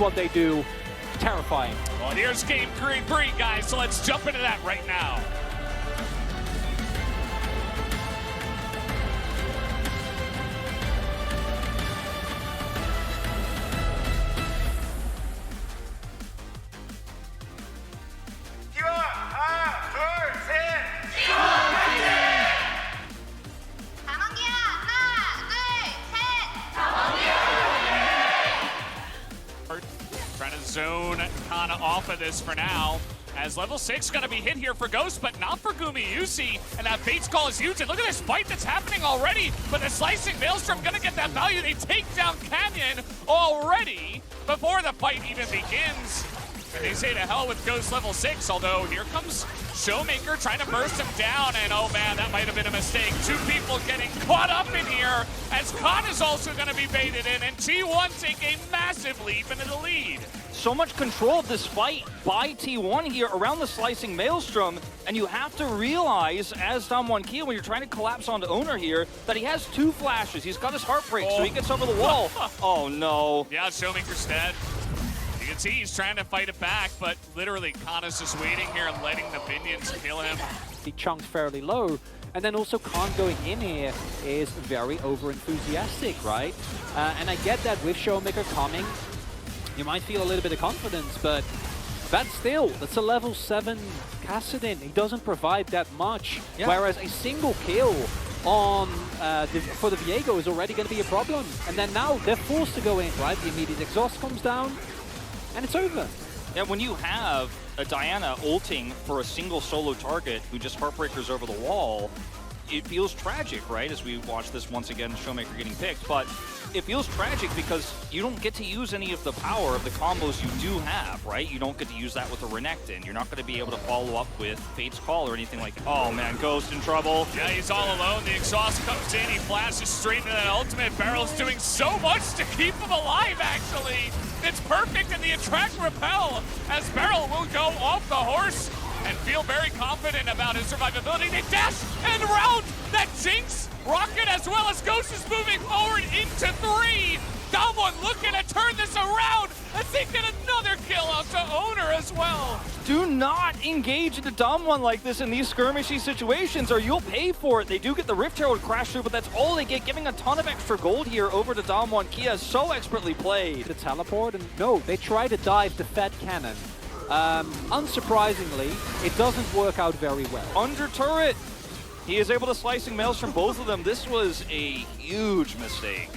what they do. Terrifying. Well, here's Game3, guys, so let's jump into that right now. Trying to zone Canna off of this for now. As level 6 gonna be hit here for Ghost, but not for Gumayusi. And that Fate's Call is used. And look at this fight that's happening already. But the Slicing Maelstrom gonna get that value. They take down Canyon already before the fight even begins. And they say to hell with Ghost level 6, although here comes Showmaker trying to burst him down, and oh man, that might have been a mistake. Two people getting caught up in here, as Khan is also going to be baited in, and T1 take a massive leap into the lead. So much control of this fight by T1 here around the Slicing Maelstrom, and you have to realize, as Damwon Kia, when you're trying to collapse onto Owner here, that he has two flashes. He's got his Heartbreak, so he gets over the wall. Oh no. Yeah, Showmaker's dead. You can see he's trying to fight it back, but literally Khan's just waiting here and letting the minions kill him. He chunked fairly low, and then also Khan going in here is very over-enthusiastic, right? And I get that with Showmaker coming, you might feel a little bit of confidence, but that's a level 7 Kassadin. He doesn't provide that much, whereas a single kill on for the Viego is already going to be a problem. And then now they're forced to go in, right? The immediate exhaust comes down, and it's over. Yeah, when you have a Diana ulting for a single solo target who just Heartbreakers over the wall, it feels tragic, right? As we watch this once again, Showmaker getting picked, but it feels tragic because you don't get to use any of the power of the combos you do have, right? You don't get to use that with a Renekton. You're not going to be able to follow up with Fate's Call or anything like that. Oh man, Ghost in trouble. Yeah, he's all alone. The exhaust comes in, he flashes straight into that ultimate. Barrel's doing so much to keep him alive, actually. It's perfect, and the attract repel as Barrel will go off the horse and feel very confident about his survivability. They dash and round that Jinx rocket, as well as Ghost is moving forward into 3. Damwon looking to turn this around as they get another kill out to Owner as well. Do not engage into Damwon like this in these skirmishy situations, or you'll pay for it. They do get the Rift Herald crash through, but that's all they get, giving a ton of extra gold here over to Damwon Kia. So expertly played. The teleport, and no, they try to dive the Fed Cannon. Unsurprisingly, it doesn't work out very well. Under turret, he is able to Slicing Maelstrom both of them. This was a huge mistake.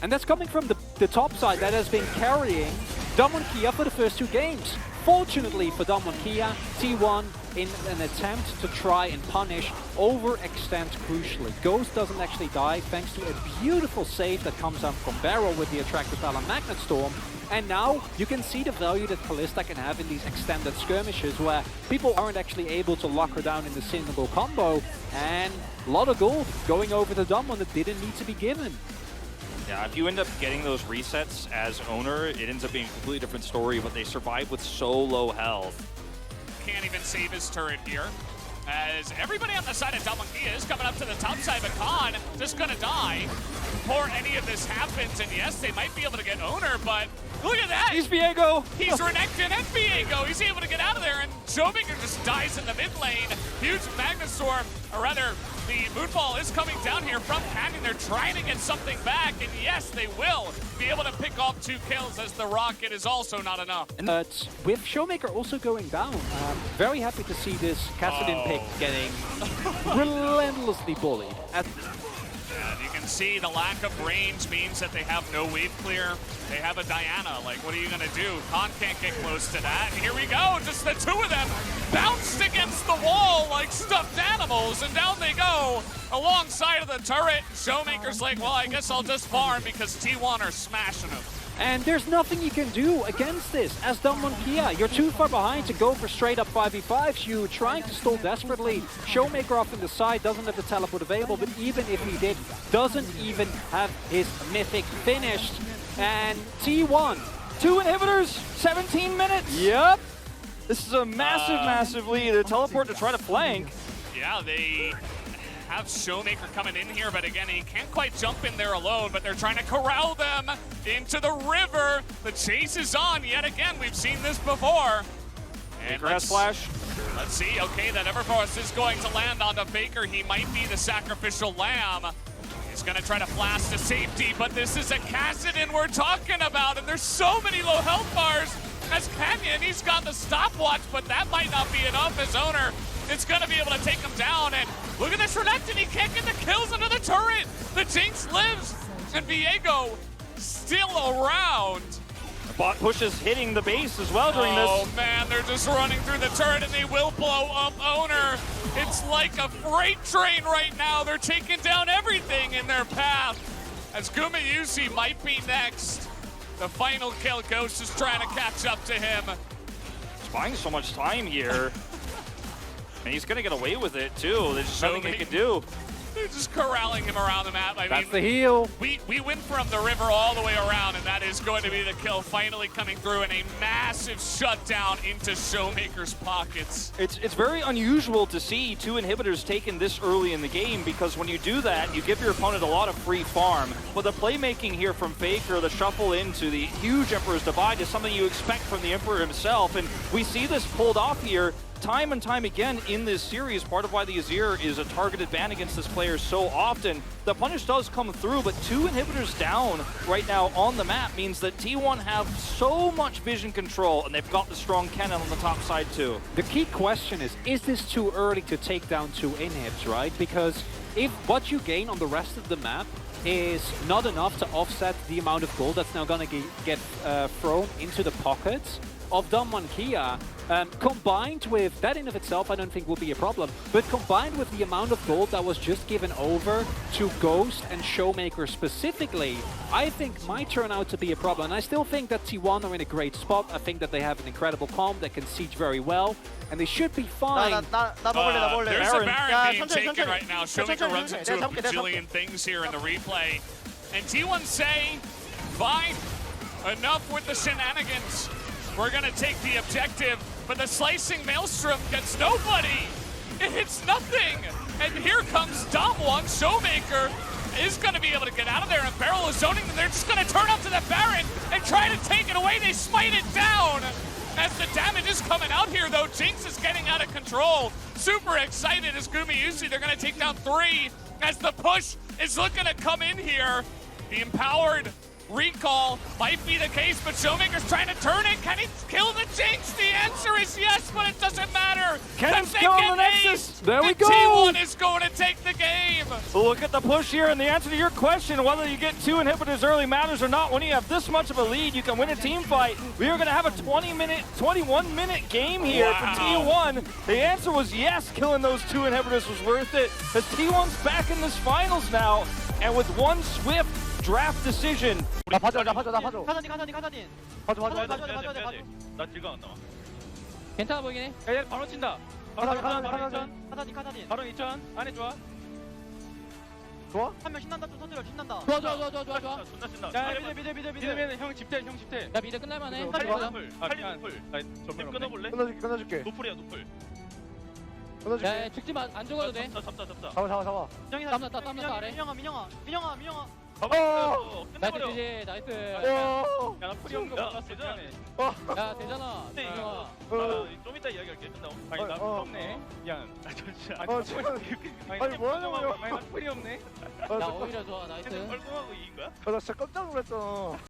And that's coming from the top side that has been carrying Damwon Kia for the first 2 games. Fortunately for Damwon Kia, T1 in an attempt to try and punish, overextend crucially. Ghost doesn't actually die thanks to a beautiful save that comes up from Barrel with the Attractive Talon Magnet Storm. And now you can see the value that Kalista can have in these extended skirmishes where people aren't actually able to lock her down in the single combo. And a lot of gold going over to Damwon that didn't need to be given. Yeah, if you end up getting those resets as Owner, it ends up being a completely different story, but they survive with so low health. Can't even save his turret here, as everybody on the side of Damwon Kia is coming up to the top side, but Khan just gonna die before any of this happens. And yes, they might be able to get Owner, but look at that! He's Viego! He's Renekton and Viego! He's able to get out of there, and Showmaker just dies in the mid lane. Huge Magnet Storm, or rather, the Moonfall is coming down here from Canyon. They're trying to get something back, and yes, they will be able to pick off 2 kills, as the rocket is also not enough. But with Showmaker also going down, very happy to see this Kassadin pick getting relentlessly bullied. And you can see the lack of range means that they have no wave clear. They have a Diana. Like, what are you gonna do? Khan can't get close to that. And here we go, just the 2 of them bounced against the wall like stuffed animals, and down they go alongside of the turret. Showmaker's like, well, I guess I'll just farm because T1 are smashing him. And there's nothing you can do against this. As Damwon Kia, you're too far behind to go for straight up 5v5s. You're trying to stall desperately. Showmaker off in the side doesn't have the teleport available, but even if he did, doesn't even have his mythic finished. And T1, 2 inhibitors, 17 minutes. Yep. This is a massive, massive lead. A teleport to try to flank. Yeah, have Showmaker coming in here, but again, he can't quite jump in there alone, but they're trying to corral them into the river. The chase is on yet again. We've seen this before. And Faker has flash. Let's see. Okay, that Everforce is going to land onto Faker. He might be the sacrificial lamb. He's going to try to flash to safety, but this is a Kassadin we're talking about, and there's so many low health bars. As Canyon, he's got the stopwatch, but that might not be enough. His owner is going to be able to take him down, and look at this Renekton. He can't get the kills under the turret. The Jinx lives, and Viego still around. Bot pushes hitting the base as well during this. Oh man, they're just running through the turret and they will blow up Owner. It's like a freight train right now. They're taking down everything in their path. As Gumayusi might be next. The final kill, Ghost is trying to catch up to him. He's buying so much time here. And he's gonna get away with it too. There's just nothing he can do. They're just corralling him around the map. I That's mean, the heal. We went from the river all the way around, and that is going to be the kill finally coming through in a massive shutdown into Showmaker's pockets. It's very unusual to see two inhibitors taken this early in the game, because when you do that, you give your opponent a lot of free farm. But the playmaking here from Faker, the shuffle into the huge Emperor's Divide, is something you expect from the Emperor himself, and we see this pulled off here time and time again in this series. Part of why the Azir is a targeted ban against this player so often. The punish does come through, but two inhibitors down right now on the map means that T1 have so much vision control, and they've got the strong cannon on the top side too. The key question is this too early to take down two inhibs, right? Because if what you gain on the rest of the map is not enough to offset the amount of gold that's now going to get thrown into the pockets of Damwon Kia, combined with that in of itself, I don't think will be a problem, but combined with the amount of gold that was just given over to Ghost and Showmaker specifically, I think might turn out to be a problem. And I still think that T1 are in a great spot. I think that they have an incredible comp that can siege very well, and they should be fine. There's a Baron being taken right now. Showmaker runs into a bajillion things here in the replay. And T1 say, fine, enough with the shenanigans. We're gonna take the objective, but the slicing maelstrom gets nobody. It hits nothing. And here comes Damwon. Showmaker is gonna be able to get out of there, and Beryl is zoning them. They're just gonna turn up to the Baron and try to take it away. They smite it down. As the damage is coming out here, though, Jinx is getting out of control. Super excited as Gumayusi. They're gonna take down 3 as the push is looking to come in here. The empowered recall might be the case, but Showmaker's trying to turn it. Can he kill the Jinx? The answer is yes, but it doesn't matter. Cannon's killing the Nexus. There we go. T1 is going to take the game. Look at the push here, and the answer to your question, whether you get two inhibitors early matters or not. When you have this much of a lead, you can win a team fight. We are going to have a 21-minute game here for T1. The answer was yes, killing those two inhibitors was worth it, because T1's back in this finals now, and with one swift draft decision. 나 봐줘. 카사딘. 봐줘. 나 딜가 안 나와. 괜찮아 보이긴 해. 야, 바로 친다. 카사딘. 바로 2천. 안에 좋아. 좋아? 한 명 신난다. 좀 터뜨려. 신난다. 좋아. 존나 신다. 야, 미드. 형 집대. 야, 미드 끝날만해. 살리는 풀. 집 끊어볼래? 끊어줄게. 노플이야, 노플. 야, 죽지 마. 안 죽어도 돼. 잡자. 잡아. 땀났다 아래. 민영아. 끝내버려. 나이스. 야, 나 풀이 없는 거 몰랐어. 미안해. 야, 되잖아. 민영아. 좀 이따 이야기할게. 끝나고. 아니, 나 풀 없네. 미안. 아니 뭐하냐고요? 나 풀이 없네. 나 오히려 좋아. 나이스. 뻘쭘하고 이긴 거야? 나 진짜 깜짝 놀랐어.